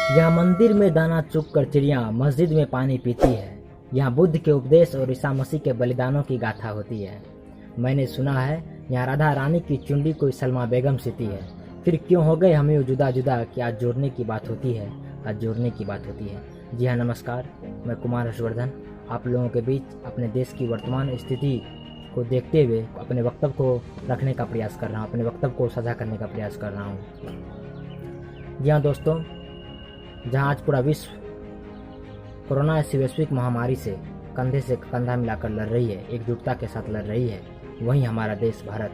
यहाँ मंदिर में दाना चुग कर चिड़िया मस्जिद में पानी पीती है। यहाँ बुद्ध के उपदेश और ईसा मसीह के बलिदानों की गाथा होती है। मैंने सुना है यहाँ राधा रानी की चुंडी कोई सलमा बेगम सीती है। फिर क्यों हो गए हमें जुदा जुदा कि आज जोड़ने की बात होती है, आज जोड़ने की बात होती है। जी हाँ, नमस्कार, मैं कुमार हर्षवर्धन आप लोगों के बीच अपने देश की वर्तमान स्थिति को देखते हुए अपने वक्तव्य को रखने का प्रयास कर रहा हूँ, अपने वक्तव्य को साझा करने का प्रयास कर रहा हूँ। जी हाँ दोस्तों, जहाँ आज पूरा विश्व कोरोना ऐसी वैश्विक महामारी से कंधे से कंधा मिलाकर लड़ रही है, एकजुटता के साथ लड़ रही है, वहीं हमारा देश भारत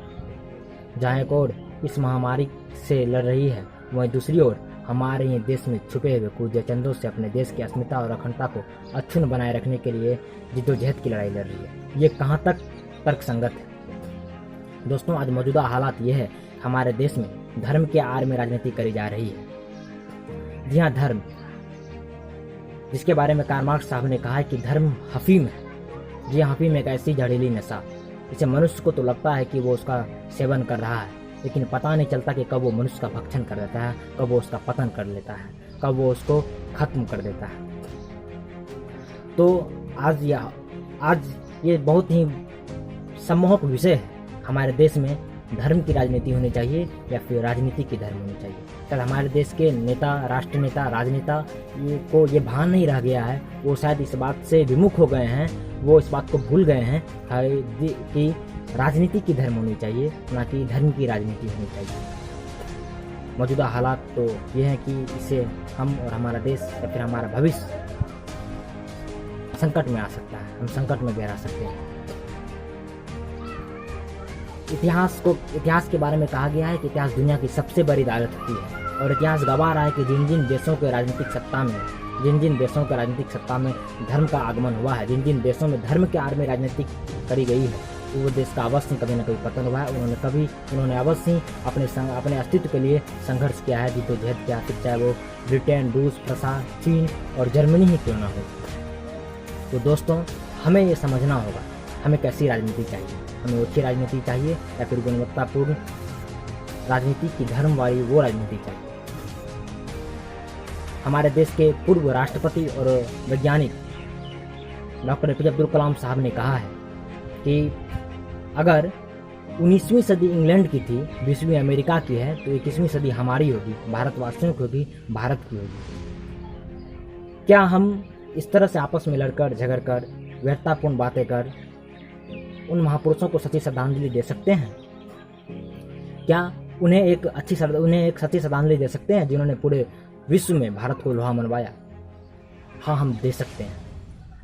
जहाँ एक और इस महामारी से लड़ रही है, वहीं दूसरी ओर हमारे ही देश में छुपे हुए कुछ जचंदों से अपने देश की अस्मिता और अखंडता को अक्षुण्ण बनाए रखने के लिए जिद्दोजहद की लड़ाई लड़ रही है। ये कहाँ तक तर्कसंगत है? दोस्तों, आज मौजूदा हालात ये है, हमारे देश में धर्म के आड़ में राजनीति करी जा रही है। जी हाँ, धर्म, जिसके बारे में कार्ल मार्क्स साहब ने कहा है कि धर्म हफीम है। जी हाँ, हफीम एक ऐसी जहरीली नशा, इसे मनुष्य को तो लगता है कि वो उसका सेवन कर रहा है, लेकिन पता नहीं चलता कि कब वो मनुष्य का भक्षण कर देता है, कब वो उसका पतन कर लेता है, कब वो उसको खत्म कर देता है। तो आज ये बहुत ही सम्मोहक विषय है। हमारे देश में धर्म की राजनीति होनी चाहिए या फिर राजनीति की धर्म होनी चाहिए। शायद हमारे देश के नेता, राष्ट्र नेता, राजनेता को ये भान नहीं रह गया है, वो शायद इस बात से विमुख हो गए हैं, वो इस बात को भूल गए हैं कि राजनीति की धर्म होनी चाहिए, ना कि धर्म की राजनीति होनी चाहिए। मौजूदा हालात तो ये है कि इससे हम और हमारा देश या फिर हमारा भविष्य संकट में आ सकता है, हम संकट में गहरा सकते हैं। इतिहास के बारे में कहा गया है कि इतिहास दुनिया की सबसे बड़ी अदालत होती है, और इतिहास गवाह रहा है कि जिन जिन देशों के राजनीतिक सत्ता में धर्म का आगमन हुआ है, जिन जिन देशों में धर्म के आड़ में राजनीति करी गई है, वो देश का अवश्य कभी न कभी पतन हुआ है। उन्होंने अवश्य अपने अस्तित्व के लिए संघर्ष किया है, जिद्दोजहद किया, फिर चाहे वो ब्रिटेन, रूस, फ्रांस, चीन और जर्मनी ही क्यों ना हो। तो दोस्तों, हमें ये समझना होगा हमें कैसी राजनीति चाहिए, हमें अच्छी राजनीति चाहिए या फिर गुणवत्तापूर्ण राजनीति की धर्म वाली वो राजनीति चाहिए। हमारे देश के पूर्व राष्ट्रपति और वैज्ञानिक डॉक्टर एपीजे अब्दुल कलाम साहब ने कहा है कि अगर 19वीं सदी इंग्लैंड की थी, 20वीं अमेरिका की है, तो 21वीं सदी हमारी होगी, भारतवासियों की होगी, भारत की होगी। क्या हम इस तरह से आपस में लड़कर झगड़कर व्यर्थतापूर्ण बातें कर उन महापुरुषों को सच्ची श्रद्धांजलि दे सकते हैं? क्या उन्हें एक सच्ची श्रद्धांजलि दे सकते हैं जिन्होंने पूरे विश्व में भारत को लोहा मनवाया? हाँ, हम दे सकते हैं।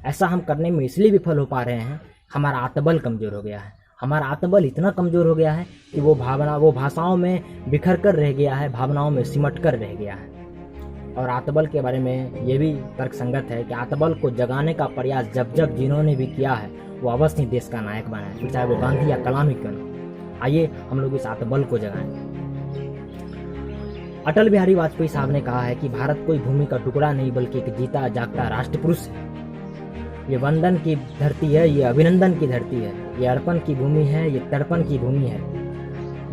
ऐसा हम करने में इसलिए विफल हो पा रहे हैं, हमारा आत्मबल कमजोर हो गया है। हमारा आत्मबल इतना कमजोर हो गया है कि वो भाषाओं में बिखर कर रह गया है, भावनाओं में सिमट कर रह गया है। और आत्मबल के बारे में ये भी तर्कसंगत है कि आत्मबल को जगाने का प्रयास जब जिन्होंने भी किया है, वो अवश्य देश का नायक बना है, चाहे वो गांधी या कलाम ही क्यों ना। आइए हम लोग इस आत्मबल को जगाएं। अटल बिहारी वाजपेयी साहब ने कहा है कि भारत कोई भूमि का टुकड़ा नहीं बल्कि एक जीता जागता राष्ट्र पुरुष है। ये वंदन की धरती है, ये अभिनंदन की धरती है, ये अर्पण की भूमि है, ये तर्पण की भूमि है।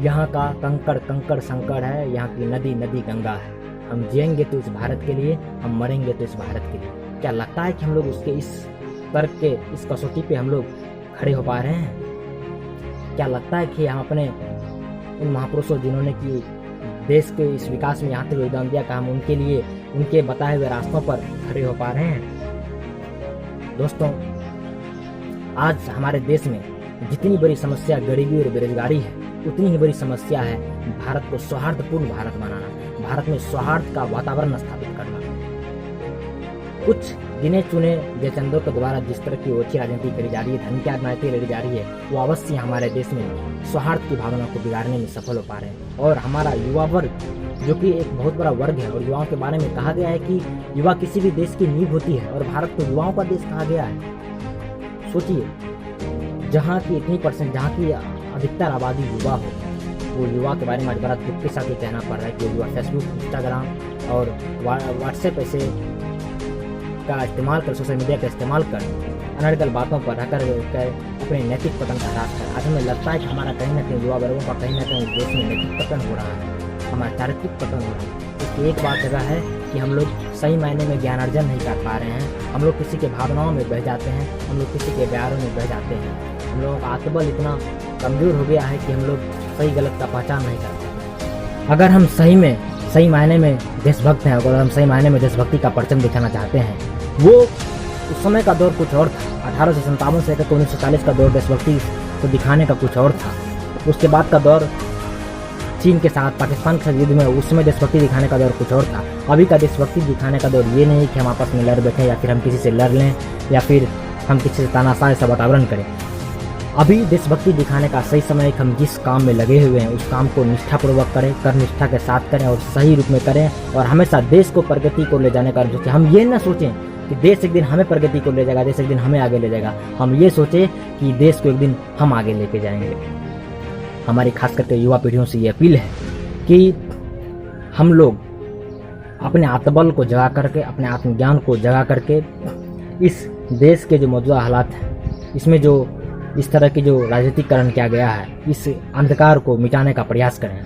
यहाँ का कंकड़ कंकड़ संकड़ है, यहाँ की नदी नदी गंगा है। हम जिएंगे तो इस भारत के लिए, हम मरेंगे तो इस भारत के लिए। क्या लगता है कि हम लोग उसके इस तर्क के इस कसौटी पे हम लोग खड़े हो पा रहे हैं? क्या लगता है कि हम अपने उन महापुरुषों जिन्होंने कि देश के इस विकास में यहाँ तक योगदान दिया, का हम उनके लिए उनके बताए हुए रास्तों पर खड़े हो पा रहे हैं? दोस्तों, आज हमारे देश में जितनी बड़ी समस्या गरीबी और बेरोजगारी है, उतनी ही बड़ी समस्या है भारत को सौहार्दपूर्ण भारत बनाना, भारत में सौहार्द का वातावरण स्थापित करना। कुछ गिने चुने जचंदों के द्वारा जिस तरह की ओछी राजनीति करी जा रही है, धन की राजनीति लड़ी जा रही है, वो अवश्य हमारे देश में सौहार्द की भावना को बिगाड़ने में सफल हो पा रहे हैं। और हमारा युवा वर्ग, जो कि एक बहुत बड़ा वर्ग है, और युवाओं के बारे में कहा गया है कि युवा किसी भी देश की नींव होती है, और भारत को युवाओं का देश कहा गया है। सोचिए, जहाँ की अधिकतर आबादी युवा हो, वो युवा के बारे में आज बड़ा दुख के साथ ये कहना पड़ रहा है कि युवा फेसबुक, इंस्टाग्राम और व्हाट्सएप ऐसे का इस्तेमाल कर, सोशल मीडिया का इस्तेमाल कर अनर्गल बातों पर रहकर अपने नैतिक पतन का ह्रास कर। आज हमें लगता है कि हमारा कहीं ना कहीं युवा वर्गों का कहीं ना कहीं देश में नैतिक पतन हो रहा है। हमारा चारित्रिक पतन हो रहा है। इसकी एक बात जगह है कि हम लोग सही मायने में ज्ञान अर्जन नहीं कर पा रहे हैं। हम लोग किसी के भावनाओं में बह जाते हैं, हम लोग किसी के प्यारों में बह जाते हैं। हम लोगों का आत्मबल इतना कमज़ोर हो गया है कि हम लोग सही गलत का पहचान नहीं कर पाते। अगर हम सही मायने में देशभक्त हैं, अगर हम सही मायने में देशभक्ति का परचम दिखाना चाहते हैं, वो उस समय का दौर कुछ और था। 1857 से लेकर 1940 का दौर देशभक्ति को दिखाने का कुछ और था। उसके बाद का दौर चीन के साथ, पाकिस्तान के युद्ध में, उस समय देशभक्ति दिखाने का दौर कुछ और था। अभी का देशभक्ति दिखाने का दौर ये नहीं कि हम आपस में लड़ बैठें या फिर हम किसी से लड़ लें या फिर हम किसी से तानाशाह ऐसा वातावरण करें। अभी देशभक्ति दिखाने का सही समय है कि हम जिस काम में लगे हुए हैं उस काम को निष्ठापूर्वक करें, कर्मनिष्ठा के साथ करें और सही रूप में करें और हमेशा देश को प्रगति को ले जाने का सोचें। हम ये ना सोचें कि देश एक दिन हमें प्रगति को ले जाएगा, देश एक दिन हमें आगे ले जाएगा। हम ये सोचें कि देश को एक दिन हम आगे लेके जाएंगे। हमारी खास करके युवा पीढ़ियों से ये अपील है कि हम लोग अपने आत्मबल को जगा करके, अपने आत्मज्ञान को जगा करके इस देश के जो मौजूदा हालात हैं, इसमें जो इस तरह की जो राजनीतिकरण किया गया है, इस अंधकार को मिटाने का प्रयास करें।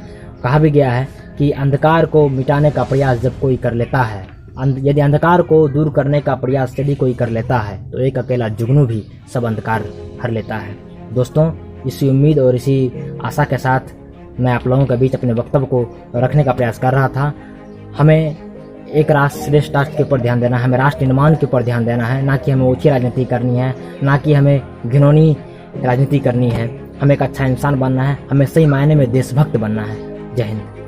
कहा भी गया है कि अंधकार को मिटाने का प्रयास जब कोई कर लेता है, यदि अंधकार को दूर करने का प्रयास यदि कोई कर लेता है तो एक अकेला जुगनू भी सब अंधकार हर लेता है। दोस्तों, इसी उम्मीद और इसी आशा के साथ मैं आप लोगों के बीच अपने वक्तव्य को रखने का प्रयास कर रहा था। हमें एक राष्ट्र श्रेष्ठ राष्ट्र के ऊपर ध्यान देना है, हमें राष्ट्र निर्माण के ऊपर ध्यान देना है, ना कि हमें ऊंची राजनीति करनी है, ना कि हमें घिनौनी राजनीति करनी है। हमें एक अच्छा इंसान बनना है, हमें सही मायने में देशभक्त बनना है। जय हिंद।